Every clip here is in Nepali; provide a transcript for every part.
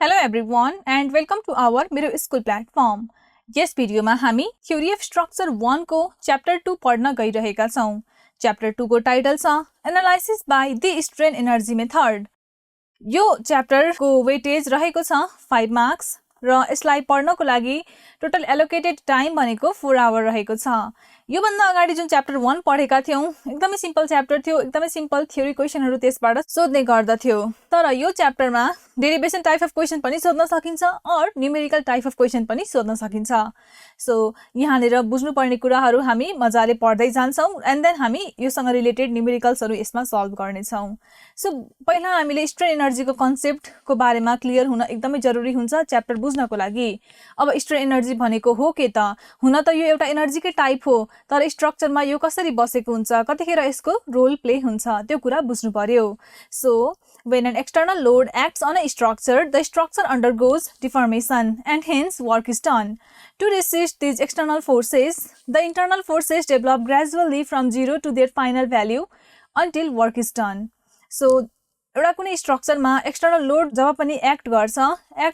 Hello everyone and welcome to our मेरो स्कुल प्लेटफर्म। यस भिडियोमा हामी थ्योरी अफ स्ट्रक्चर 1 को च्याप्टर 2 पढ्न गइरहेका छौं। च्याप्टर 2 को टाइटल छ analysis by the strain energy method. यो च्याप्टर को वेटेज रहेको छ 5 मार्क्स र यसलाई पढ्नको लागि टोटल एलोकेटेड टाइम भनेको 4 आवर रहेको छ। यो भन्दा अगाडि जुन च्याप्टर 1 पढेका थियौं एकदमै सिम्पल च्याप्टर थियो, एकदमै सिम्पल थ्योरी क्वेशनहरु त्यसबाट सोध्ने गर्दथ्यो। तर यो च्याप्टरमा डेरिवेसन टाइप अफ क्वेशन पनि सोध्न सकिन्छ और न्यूमेरिकल टाइप अफ क्वेशन पनि सोध्न सकिन्छ। सो यहाँनेर बुझ्नुपर्ने कुराहरु हामी मजाले पढ्दै जान्छौं एन्ड देन हामी योसँग रिलेटेड न्यूमेरिकल्सहरु यसमा सल्भ गर्ने छौं। सो पहिला हामीले स्ट्रेन एनर्जी को कन्सेप्ट को बारेमा क्लियर हुन एकदमै जरुरी हुन्छ च्याप्टर बुझ्नको लागि। अब स्ट्रेन एनर्जी भनेको हो के त? हुन त यो एउटा एनर्जीकै टाइप हो, तर स्ट्रक्चरमा यो कसरी बसेको हुन्छ, कतिखेर यसको रोल प्ले हुन्छ त्यो कुरा बुझ्नु पर्यो। So when an external load acts on a structure, the structure undergoes deformation and hence work is done. To resist these external forces, the internal forces develop gradually from 0 to their final value until work is done. So एउटा कुनै स्ट्रक्चरमा एक्सटर्नल लोड जब पनि एक्ट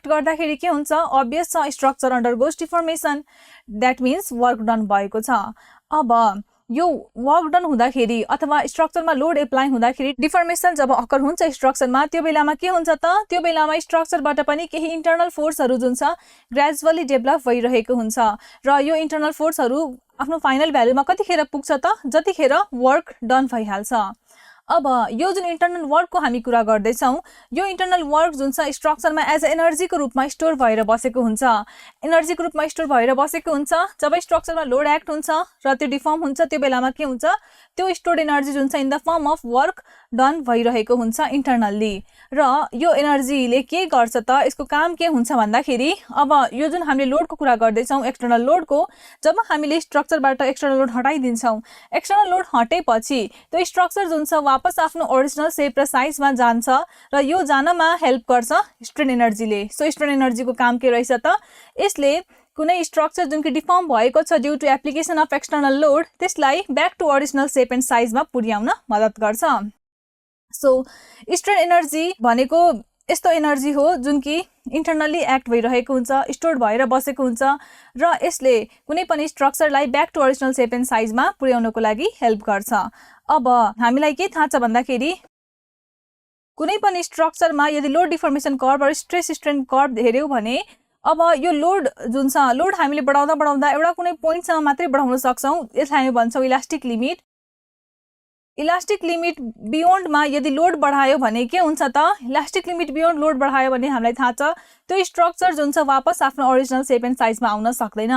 गर्दाखेरि के हुन्छ? obvious छ structure undergoes deformation, that means work done भएको छ। अब यो वर्क डन हुँदाखेरि अथवा स्ट्रक्चरमा लोड एप्लाई हुँदाखेरि डिफर्मेसन जब अकर हुन्छ स्ट्रक्चरमा, त्यो बेलामा के हुन्छ त? त्यो बेलामा स्ट्रक्चरबाट पनि केही इन्टरनल फोर्सहरु जुन छ ग्रेजुअली डेभलप भइरहेको हुन्छ र यो इन्टरनल फोर्सहरु आफ्नो फाइनल भ्यालुमा कतिखेर पुग्छ त? जतिखेर वर्क डन भइहाल्छ। अब यो जुन इन्टरनल वर्क को हामी कुरा गर्दै छौं, यो इन्टरनल वर्क जुन छ स्ट्रक्चरमा एज अ एनर्जी को रूपमा स्टोर भएर बसेको हुन्छ। एनर्जी को रूपमा स्टोर भएर बसेको हुन्छ जब स्ट्रक्चरमा लोड एक्ट हुन्छ र त्यो डिफर्म हुन्छ, त्यो बेलामा के हुन्छ? त्यो स्टोर्ड एनर्जी जुन छ in the form of work done भइरहेको हुन्छ इन्टरनली। र यो एनर्जीले के गर्छ त? यसको काम के हुन्छ भन्दाखेरि अब यो जुन हामीले लोड को कुरा गर्दै छौं एक्सटर्नल लोड को, जब हामीले स्ट्रक्चरबाट एक्सटर्नल लोड हटाइदिन्छौं, एक्सटर्नल लोड हटेपछि त्यो स्ट्रक्चर जुन छ वापस आफ्नो ओरिजिनल शेप र साइजमा जान्छ र यो जानमा हेल्प गर्छ स्ट्रेन एनर्जीले। सो स्ट्रेन एनर्जीको काम के रहेछ त? यसले कुनै स्ट्रक्चर जुन कि डिफर्म भएको छ due to application of external load, त्यसलाई back to original shape and साइजमा पुर्याउन मद्दत गर्छ। सो स्ट्रेन एनर्जी भनेको यस्तो एनर्जी हो जुन कि इन्टरनली एक्ट भइरहेको हुन्छ, स्टोर्ड भएर बसेको हुन्छ र यसले कुनै पनि स्ट्रक्चरलाई back to original shape and साइजमा पुर्याउनको लागि हेल्प गर्छ। अब हामीलाई के थाहा छ भन्दाखेरि कुनै पनि स्ट्रक्चरमा यदि लोड डिफर्मेसन कर्भ र स्ट्रेस स्ट्रेन कर्भ हेर्यौ भने अब यो लोड जुन छ, लोड हामीले बढाउँदा एउटा कुनै पोइन्टसम्म मात्रै बढाउन सक्छौं, यसलाई हामी भन्छौं इलास्टिक लिमिट। इलास्टिक लिमिट बियोन्डमा यदि लोड बढायो भने के हुन्छ त? इलास्टिक लिमिट बियोन्ड लोड बढायो भने हामीलाई थाहा छ त्यो स्ट्रक्चर जुन छ वापस आफ्नो ओरिजिनल शेप एन्ड साइजमा आउन सक्दैन।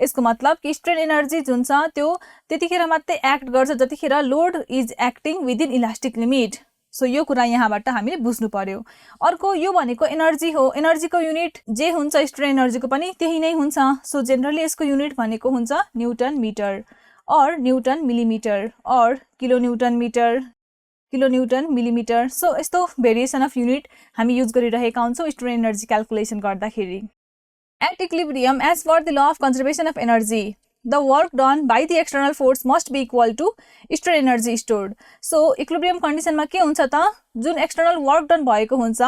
यसको मतलब कि स्ट्रेन एनर्जी जुन छ त्यो त्यतिखेर मात्रै एक्ट गर्छ जतिखेर load is acting within elastic limit. So यो कुरा यहाँबाट हामीले बुझ्नु पर्यो। अर्को यो भनेको एनर्जी हो, एनर्जीको युनिट जे हुन्छ स्ट्रेन एनर्जीको पनि त्यही नै हुन्छ। सो जेनरली यसको युनिट भनेको हुन्छ न्यूटन मिटर और न्यूटन मिलिमिटर और kilo newton metre, kilo newton millimetre. So यस्तो भेरिएसन अफ युनिट हामी युज गरिरहेका हुन्छौं स्ट्रेन एनर्जी क्याल्कुलेसन गर्दाखेरि। At equilibrium as per the law of conservation of energy, the work done by the external force must be equal to strain energy stored. So equilibrium condition मा के हुन्छ त? जुन एक्सटर्नल वर्क डन भएको हुन्छ,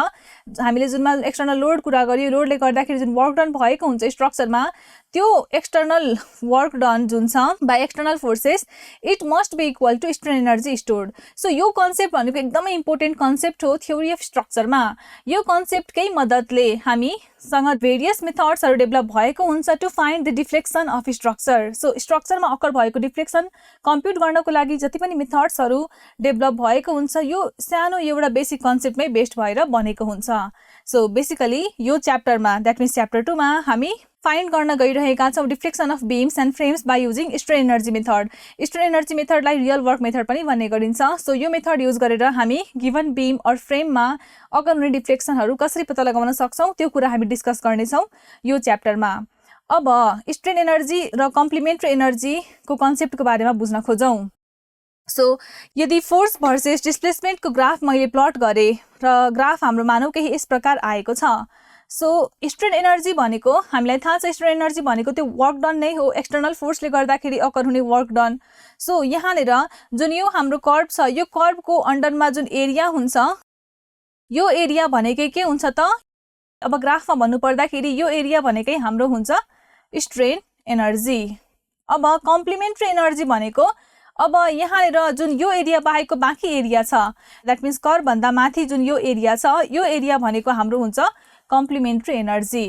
हामीले जुनमा एक्सटर्नल लोड कुरा गर्यो, लोडले गर्दाखेरि जुन वर्क डन भएको हुन्छ स्ट्रक्चरमा, त्यो एक्सटर्नल वर्क डन जुन छ by external forces, it must be equal to strain energy stored. So यो कन्सेप्ट भनेको एकदमै इम्पोर्टेन्ट कन्सेप्ट हो थ्योरी अफ स्ट्रक्चरमा। यो कन्सेप्टकै मद्दतले हामीसँग भेरियस मेथड्सहरु डेभलप भएको हुन्छ to find the deflection of structure. So स्ट्रक्चरमा अकर भएको डिफ्लेक्सन कम्प्युट गर्नको लागि जति पनि मेथड्सहरु डेभलप भएको हुन्छ यो सानो एउटा बेसिक कन्सेप्टमै बेस्ड भएर बनेको हुन्छ। सो बेसिकली यो च्याप्टरमा, दैट मिन्स च्याप्टर 2 मा हामी फाइन्ड गर्न गइरहेका छौं deflection of beams and frames by using strain energy method. Strain energy मेथडलाई रियल वर्क मेथड पनि भन्ने गरिन्छ। सो यो मेथड युज गरेर हामी गिवन बीम और फ्रेममा अगर हुने डिफ्लेक्सनहरु कसरी पत्ता लगाउन सक्छौं त्यो कुरा हामी डिस्कस गर्ने छौं यो च्याप्टरमा। अब स्ट्रेन एनर्जी र कम्प्लिमेन्ट्री एनर्जी को कन्सेप्टको बारेमा बुझ्न खोजौं। सो यदि फोर्स भर्सेस डिस्प्लेसमेन्ट को ग्राफ मैले प्लट गरे र ग्राफ हाम्रो मानौ केही यस प्रकार आएको छ, सो स्ट्रेन एनर्जी भनेको हामीलाई थाहा छ स्ट्रेन एनर्जी भनेको त्यो वर्क डन नै हो, एक्सटर्नल फोर्सले गर्दाखेरि अकर हुने वर्क डन। सो यहाँनिर जुन यो हाम्रो कर्भ छ यो कर्भको अन्डरमा जुन एरिया हुन्छ यो एरिया भनेकै के हुन्छ त, अब ग्राफमा भन्नु पर्दाखेरि यो एरिया भनेकै हाम्रो हुन्छ स्ट्रेन एनर्जी। अब कम्प्लिमेन्ट्री एनर्जी भनेको अब यहाँनिर जुन यो एरिया बाहेकको बाँकी एरिया छ, द्याट मिन्स कर्भ भन्दा माथि जुन यो एरिया छ यो एरिया भनेको हाम्रो हुन्छ कम्प्लिमेन्ट्री एनर्जी।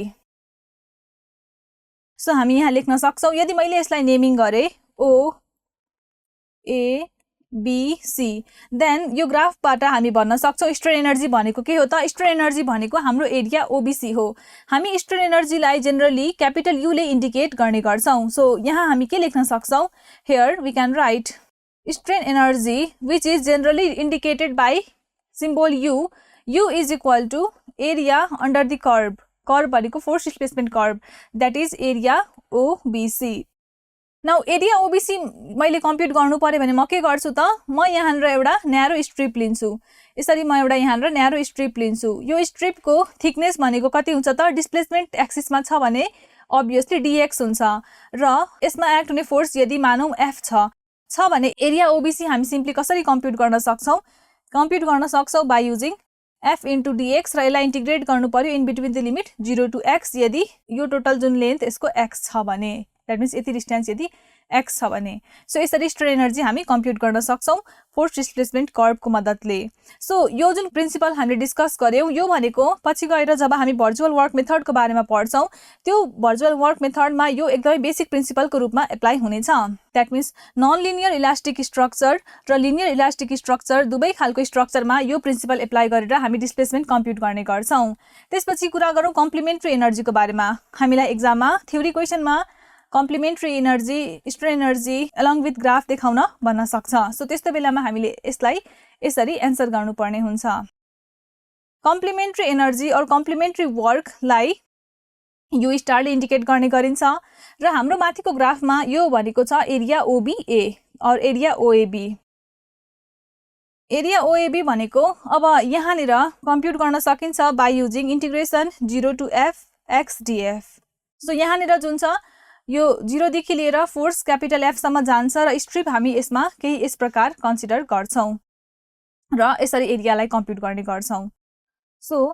सो हामी यहाँ लेख्न सक्छौँ, यदि मैले यसलाई नेमिङ गरेँ ओ ए बी सी, देन यो ग्राफबाट हामी भन्न सक्छौँ स्ट्रेन एनर्जी भनेको के हो त, स्ट्रेन एनर्जी भनेको हाम्रो एरिया ओबीसी हो। हामी स्ट्रेन एनर्जीलाई जेनरली क्यापिटल युले इन्डिकेट गर्ने गर्छौँ। सो यहाँ हामी के लेख्न सक्छौँ, here we can write strain energy which is generally indicated by symbol U, U is equal to area under the curve, curve भनेको force displacement curve, that is area OBC. Now area OBC मैले कम्प्युट गर्नु पर्यो भने म के गर्छु त, म यहाँनिर एउटा न्यारो स्ट्रिप लिन्छु। यसरी म एउटा यहाँनिर न्यारो स्ट्रिप लिन्छु। यो स्ट्रिपको थिकनेस भनेको कति हुन्छ त, डिस्प्लेसमेन्ट एक्सिसमा छ भने अभियसली डीएक्स हुन्छ र यसमा एक्ट हुने फोर्स यदि मानौँ एफ छ भने एरिया ओबीसी हामी सिम्पली कसरी कम्प्युट गर्न सक्छौँ, कम्प्युट गर्न सक्छौँ by using F into dx र यसलाई इन्टिग्रेट गर्नु पर्यो in between the limit 0 to x यदि यो टोटल जुन लेन्थ यसको x छ भने, द्याट मिन्स यति डिस्टेन्स यदि x छ भने। सो यसरी स्ट्रेन एनर्जी हामी कम्प्युट गर्न सक्छौँ फोर्स डिस्प्लेसमेन्ट कर्भको मद्दतले। सो यो जुन प्रिन्सिपल हामीले डिस्कस गऱ्यौँ यो भनेको पछि गएर जब हामी भर्चुअल वर्क मेथडको बारेमा पढ्छौँ त्यो भर्चुअल वर्क मेथडमा यो एकदमै बेसिक प्रिन्सिपलको रूपमा एप्लाई हुनेछ। That means non linear elastic structure र लिनियर इलास्टिक स्ट्रक्चर दुवै खालको स्ट्रक्चरमा यो प्रिन्सिपल एप्लाई गरेर हामी डिस्प्लेसमेन्ट कम्प्युट गर्ने गर्छौँ। त्यसपछि कुरा गरौँ कम्प्लिमेन्ट्री एनर्जीको बारेमा। हामीलाई एक्जाममा थ्योरी क्वेसनमा complementary energy strain energy along with graph देखाउन भन्न सक्छ। सो त्यस्तो बेलामा हामीले यसलाई यसरी एन्सर गर्नुपर्ने हुन्छ। कम्प्लिमेन्ट्री एनर्जी और कम्प्लिमेन्ट्री वर्कलाई यु स्टारले इन्डिकेट गर्ने गरिन्छ र हाम्रो माथिको ग्राफमा यो भनेको छ एरिया ओबीए और एरिया ओएबी। एरिया ओएबी भनेको अब यहाँनिर कम्प्युट गर्न सकिन्छ by using integration 0 to f x df। So यहाँनिर जुन छ यो 0 देखि लिएर फोर्स क्यापिटल एफ सम्म जान्छ र स्ट्रिप हामी यसमा केही यस प्रकार कन्सिडर गर्छौँ र यसरी एरियालाई कम्प्युट गर्ने गर्छौँ। सो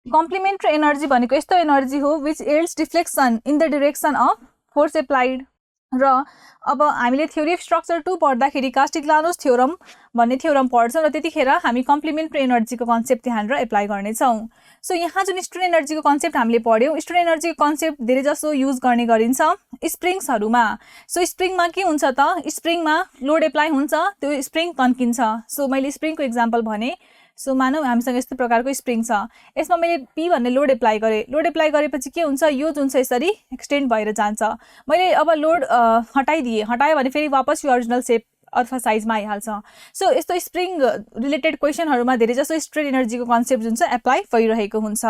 कम्प्लिमेन्ट्री एनर्जी भनेको यस्तो एनर्जी हो which yields deflection in the direction of force applied. र अब हामीले थ्योरी अफ स्ट्रक्चर 2 पढ्दाखेरि कास्टिग्लियानोस थ्योरम भन्ने थ्योरम पढ्छौँ र त्यतिखेर हामी कम्प्लिमेन्ट्री एनर्जीको कन्सेप्ट त्यहाँनिर एप्लाई गर्नेछौँ। सो यहाँ जुन स्ट्रेन एनर्जीको कन्सेप्ट हामीले पढ्यौँ स्ट्रेन एनर्जीको कन्सेप्ट धेरै जसो युज गर्ने गरिन्छ स्प्रिङ्सहरूमा। सो स्प्रिङमा के हुन्छ त, स्प्रिङमा लोड एप्लाई हुन्छ त्यो स्प्रिङ तन्किन्छ। सो मैले स्प्रिङको इक्जाम्पल भने, सो मानौँ हामीसँग यस्तो प्रकारको स्प्रिङ छ, यसमा मैले पी भन्ने लोड एप्लाई गरेँ। लोड एप्लाई गरेपछि के हुन्छ, यो जुन छ यसरी एक्सटेन्ड भएर जान्छ। मैले अब लोड हटायो भने फेरि वापस यो ओरिजिनल सेप अथवा साइजमा आइहाल्छ। सो यस्तो स्प्रिङ रिलेटेड क्वेसनहरूमा धेरै जसो स्ट्रेन एनर्जीको कन्सेप्ट जुन छ एप्लाई भइरहेको हुन्छ।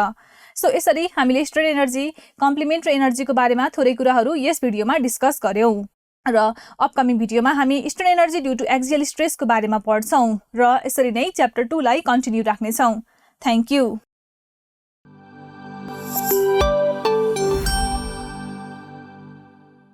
सो यसरी हामीले स्ट्रेन एनर्जी कम्प्लिमेन्ट्री एनर्जीको बारेमा थोरै कुराहरू यस भिडियोमा डिस्कस गऱ्यौँ र अपकमिङ भिडियोमा हामी strain energy due to axial स्ट्रेसको बारेमा पढ्छौँ र यसरी नै च्याप्टर 2 लाई कन्टिन्यू राख्नेछौँ। Thank you.